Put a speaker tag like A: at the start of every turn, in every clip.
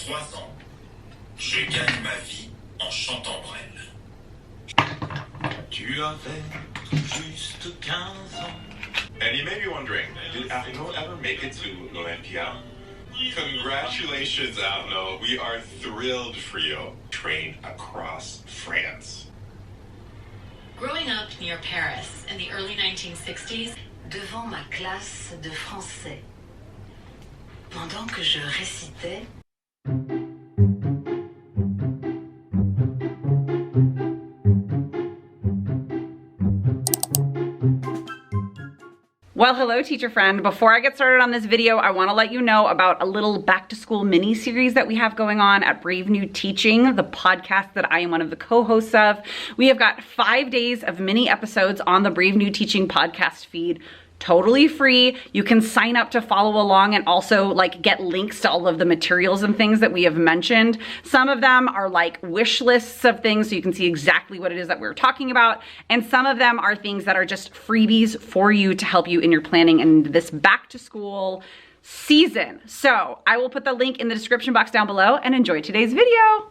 A: 3 ans, je gagne ma vie en chantant Brel.
B: Tu avais tout juste 15 ans. And you may be wondering, did Arnaud ever make it to l'Olympia? Congratulations, Arnaud. We are thrilled for you. Trained across France.
C: Growing up near Paris in the early 1960s, devant ma classe de français, pendant que je récitais,
D: Well, hello teacher friend. Before I get started on this video, I want to let you know about a little back to school mini series that we have going on at Brave New Teaching, the podcast that I am one of the co-hosts of. We have got 5 days of mini episodes on the Brave New Teaching podcast feed. Totally free. You can sign up to follow along and also like get links to all of the materials and things that we have mentioned. Some of them are like wish lists of things so you can see exactly what it is that we're talking about. And some of them are things that are just freebies for you to help you in your planning in this back to school season. So I will put the link in the description box down below and enjoy today's video.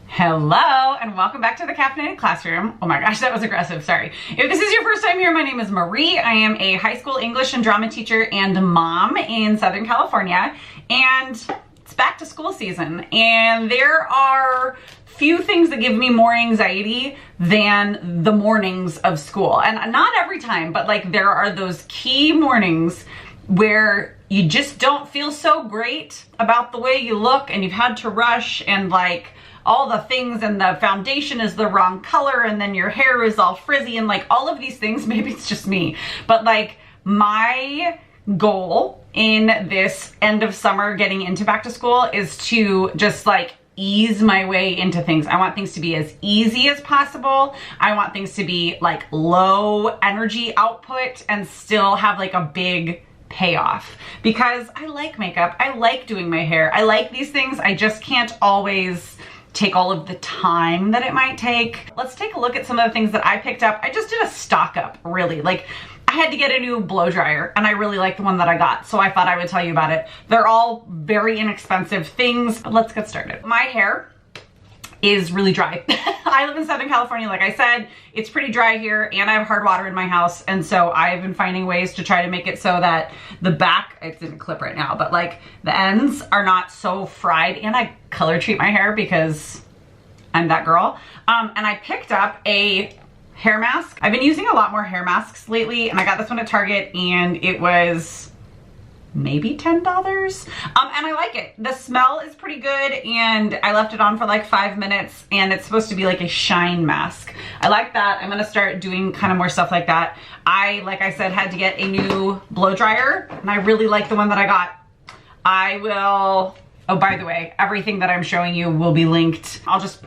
D: Hello and welcome back to the Caffeinated Classroom. Oh my gosh, that was aggressive, sorry. If this is your first time here, my name is Marie. I am a high school English and drama teacher and mom in Southern California, and it's back to school season. And there are few things that give me more anxiety than the mornings of school. And not every time, but like there are those key mornings where you just don't feel so great about the way you look and you've had to rush and like all the things and the foundation is the wrong color and then your hair is all frizzy and like all of these things. Maybe it's just me, but like my goal in this end of summer getting into back to school is to just like ease my way into things. I want things to be as easy as possible. I want things to be like low energy output and still have like a big payoff, because I like makeup. I like doing my hair. I like these things. I just can't always take all of the time that it might take. Let's take a look at some of the things that I picked up. I just did a stock up, really. Like I had to get a new blow dryer and I really like the one that I got, so I thought I would tell you about it. They're all very inexpensive things, but let's get started. My hair is really dry. I live in Southern California, like I said. It's pretty dry here and I have hard water in my house, and so I've been finding ways to try to make it so that the back, it's in a clip right now, but like the ends are not so fried, and I color treat my hair because I'm that girl. And I picked up a hair mask. I've been using a lot more hair masks lately, and I got this one at Target and it was maybe $10. And I like it. The smell is pretty good, and I left it on for like 5 minutes, and it's supposed to be like a shine mask. I like that. I'm gonna start doing kind of more stuff like that. Like I said, had to get a new blow dryer, and I really like the one that I got. I will, oh, by the way, everything that I'm showing you will be linked. I'll just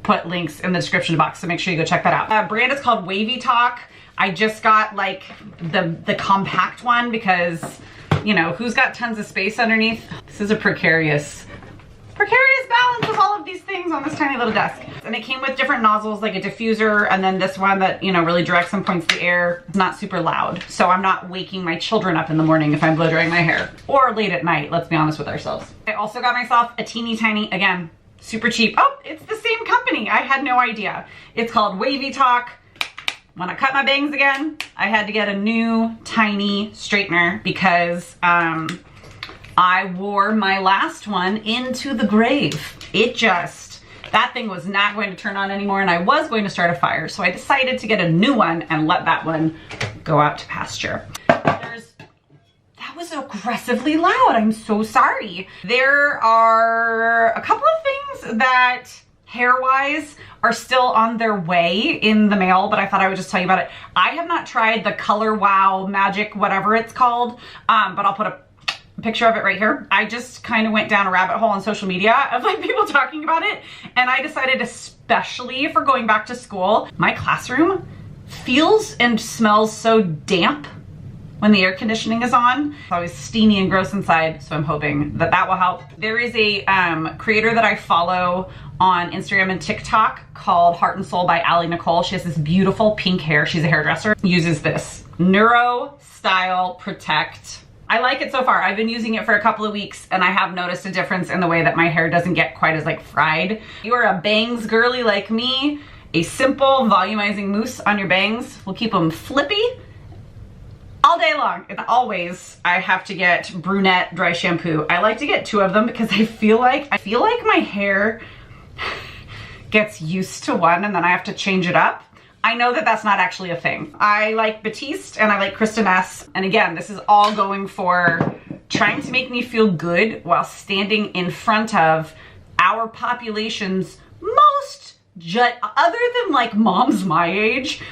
D: put links in the description box, so make sure you go check that out. Brand is called Wavy Talk. I just got like the compact one because, you know, who's got tons of space underneath? This is a precarious balance of all of these things on this tiny little desk. And it came with different nozzles, like a diffuser, and then this one that, you know, really directs and points the air. It's not super loud, so I'm not waking my children up in the morning if I'm blow drying my hair, or late at night, let's be honest with ourselves. I also got myself a teeny tiny, again, super cheap. Oh, it's the same company. I had no idea. It's called Wavy Talk. When I cut my bangs again, I had to get a new tiny straightener because I wore my last one into the grave. That thing was not going to turn on anymore, and I was going to start a fire. So I decided to get a new one and let that one go out to pasture. That was aggressively loud. I'm so sorry. There are a couple of things that hair-wise are still on their way in the mail, but I thought I would just tell you about it. I have not tried the Color Wow Magic, whatever it's called, but I'll put a picture of it right here. I just kind of went down a rabbit hole on social media of like people talking about it, and I decided, especially for going back to school, my classroom feels and smells so damp when the air conditioning is on. It's always steamy and gross inside, so I'm hoping that that will help. There is a creator that I follow on Instagram and TikTok called Heart and Soul by Allie Nicole. She has this beautiful pink hair. She's a hairdresser. Uses this Neuro Style Protect I like it so far. I've been using it for a couple of weeks and I have noticed a difference in the way that my hair doesn't get quite as like fried. You are a bangs girly like me, a simple volumizing mousse on your bangs will keep them flippy all day long. And always I have to get brunette dry shampoo. I like to get 2 of them because I feel like my hair gets used to one and then I have to change it up. I know that that's not actually a thing. I like Batiste and I like Kristin Ess. And again, this is all going for trying to make me feel good while standing in front of our population's most, other than like moms my age,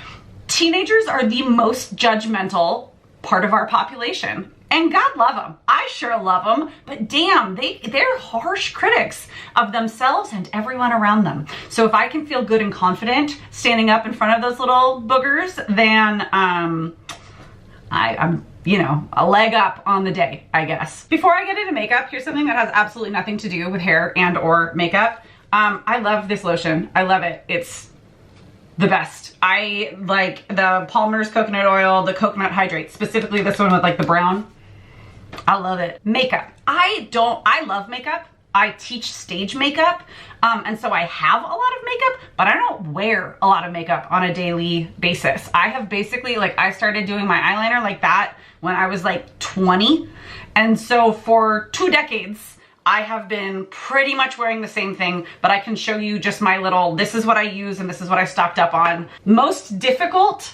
D: teenagers are the most judgmental part of our population. And God love them. I sure love them, but damn, they're harsh critics of themselves and everyone around them. So if I can feel good and confident standing up in front of those little boogers, then I'm, you know, a leg up on the day, I guess. Before I get into makeup, here's something that has absolutely nothing to do with hair and or makeup. I love this lotion. I love it. It's the best. I like the Palmer's coconut oil, the coconut hydrate, specifically this one with like the brown. I love it. Makeup. I love makeup. I teach stage makeup. And so I have a lot of makeup, but I don't wear a lot of makeup on a daily basis. I have basically I started doing my eyeliner like that when I was like 20. And so for 2 decades, I have been pretty much wearing the same thing, but I can show you just my little, this is what I use and this is what I stocked up on. Most difficult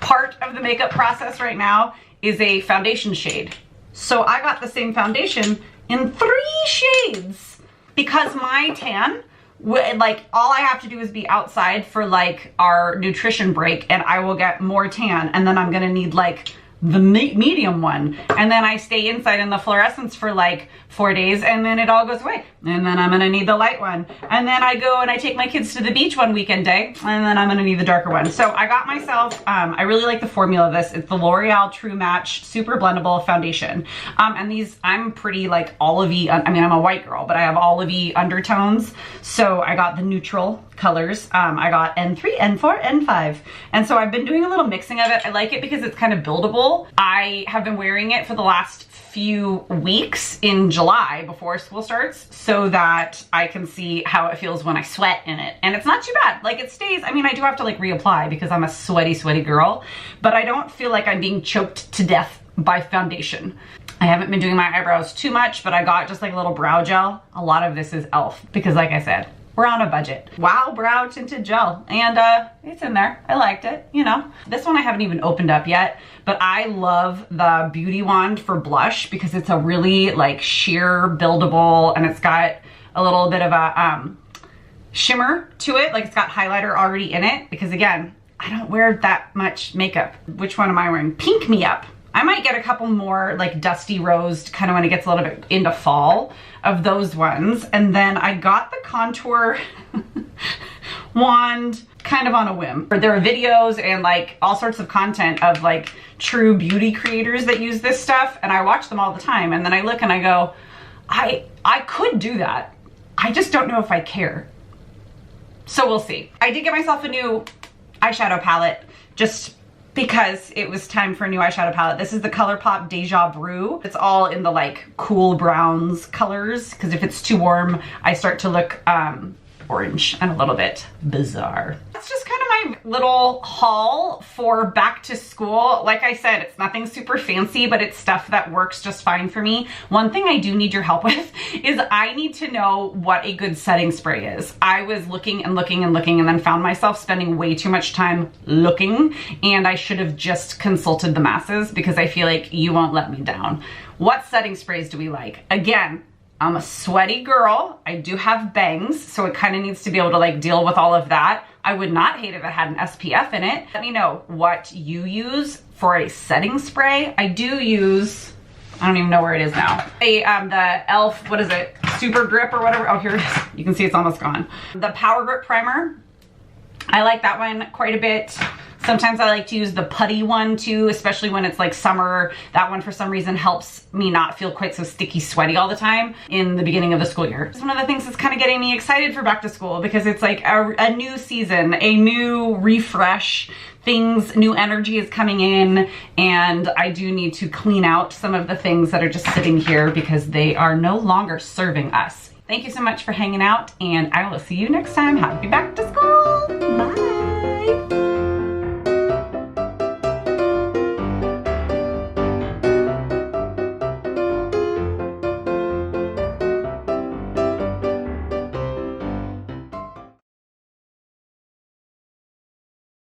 D: part of the makeup process right now is a foundation shade. So I got the same foundation in 3 shades because my tan, like all I have to do is be outside for like our nutrition break and I will get more tan, and then I'm gonna need like the medium one, and then I stay inside in the fluorescence for like 4 days and then it all goes away, and then I'm gonna need the light one, and then I go and I take my kids to the beach one weekend day and then I'm gonna need the darker one. So I got myself, I really like the formula of this. It's the L'Oreal True Match Super Blendable Foundation, and these, I'm pretty like olivey, I mean I'm a white girl, but I have olivey undertones, so I got the neutral colors. I got N3, N4, N5, and so I've been doing a little mixing of it. I like it because it's kind of buildable. I have been wearing it for the last few weeks in July before school starts so that I can see how it feels when I sweat in it. And it's not too bad. Like it stays, I mean, I do have to like reapply because I'm a sweaty girl, but I don't feel like I'm being choked to death by foundation. I haven't been doing my eyebrows too much, but I got just like a little brow gel. A lot of this is e.l.f. because like I said, we're on a budget. Wow Brow Tinted Gel, and it's in there. I liked it, you know. This one I haven't even opened up yet, but I love the Beauty Wand for blush because it's a really like sheer buildable, and it's got a little bit of a shimmer to it. Like it's got highlighter already in it because again, I don't wear that much makeup. Which one am I wearing? Pink Me Up. I might get a couple more like Dusty Rose kind of when it gets a little bit into fall of those ones. And then I got the contour wand kind of on a whim. There are videos and like all sorts of content of like true beauty creators that use this stuff, and I watch them all the time. And then I look and I go, I could do that. I just don't know if I care. So we'll see. I did get myself a new eyeshadow palette just because it was time for a new eyeshadow palette. This is the ColourPop Deja Brew. It's all in the like cool browns colors because if it's too warm, I start to look orange and a little bit bizarre. That's just kind of my little haul for back to school. Like I said, it's nothing super fancy, but it's stuff that works just fine for me. One thing I do need your help with is I need to know what a good setting spray is. I was looking and looking and looking and then found myself spending way too much time looking, and I should have just consulted the masses because I feel like you won't let me down. What setting sprays do we like? Again, I'm a sweaty girl. I do have bangs, so it kind of needs to be able to like deal with all of that. I would not hate if it had an SPF in it. Let me know what you use for a setting spray. I do use, I don't even know where it is now. The e.l.f., what is it? Super Grip or whatever. Oh, here it is. You can see it's almost gone. The Power Grip Primer. I like that one quite a bit. Sometimes I like to use the putty one too, especially when it's like summer. That one for some reason helps me not feel quite so sticky sweaty all the time in the beginning of the school year. It's one of the things that's kind of getting me excited for back to school because it's like a new season, a new refresh. Things, new energy is coming in, and I do need to clean out some of the things that are just sitting here because they are no longer serving us. Thank you so much for hanging out, and I will see you next time. Happy back to school. Bye.